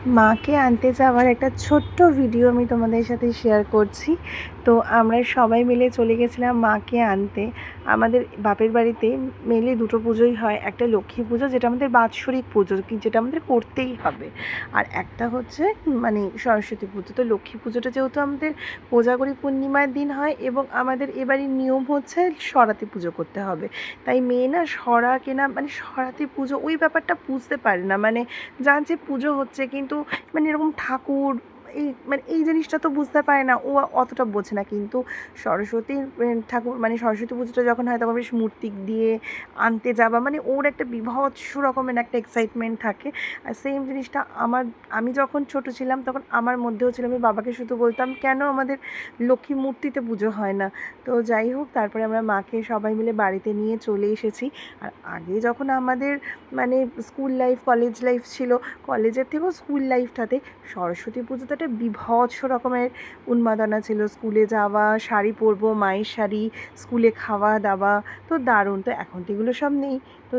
মাকে আনতে যাওয়ার একটা ছোট্ট ভিডিও আমি তোমাদের সাথে শেয়ার করছি। তো আমরা সবাই মিলে চলে গেছিলাম মাকে আনতে। আমাদের বাপের বাড়িতে মেনলি দুটো পুজোই হয়, একটা লক্ষ্মী পুজো যেটা আমাদের বাৎসরিক পুজো যেটা আমাদের করতেই হবে, আর একটা হচ্ছে মানে সরস্বতী পুজো। তো লক্ষ্মী পুজোটা যেহেতু আমাদের কোজাগরী পূর্ণিমার দিন হয় এবং আমাদের এবারই নিয়ম হচ্ছে সরাতে পুজো করতে হবে, তাই মেয়ে না সরা কেনা মানে সরাতে পুজো ওই ব্যাপারটা বুঝতে পারে না, মানে জানছে পুজো হচ্ছে কিন্তু মানে এরকম ঠাকুর এই মানে এই জিনিসটা তো বুঝতে পারে না, ও অতটা বোঝে না। কিন্তু সরস্বতীর ঠাকুর মানে সরস্বতী পুজোটা যখন হয় তখন বেশ মূর্তি দিয়ে আনতে যাওয়া মানে ওর একটা বীভৎস রকমের একটা এক্সাইটমেন্ট থাকে। আর সেম জিনিসটা আমি যখন ছোট ছিলাম তখন আমার মধ্যেও ছিল। আমি বাবাকে শুধু বলতাম কেন আমাদের লক্ষ্মী মূর্তিতে পুজো হয় না। তো যাই হোক, তারপরে আমরা মাকে সবাই মিলে বাড়িতে নিয়ে চলে এসেছি। আর আগে যখন আমাদের মানে স্কুল লাইফ কলেজ লাইফ ছিল, কলেজের থেকেও স্কুল লাইফটাতে সরস্বতী পুজোতে একটা বীভৎস রকমের উন্মাদনা ছিল। স্কুলে যাওয়া, শাড়ি পরবো, মায়ের শাড়ি, স্কুলে খাওয়া দাওয়া, তো দারুণ। তো এখন তো এগুলো সব নেই। তো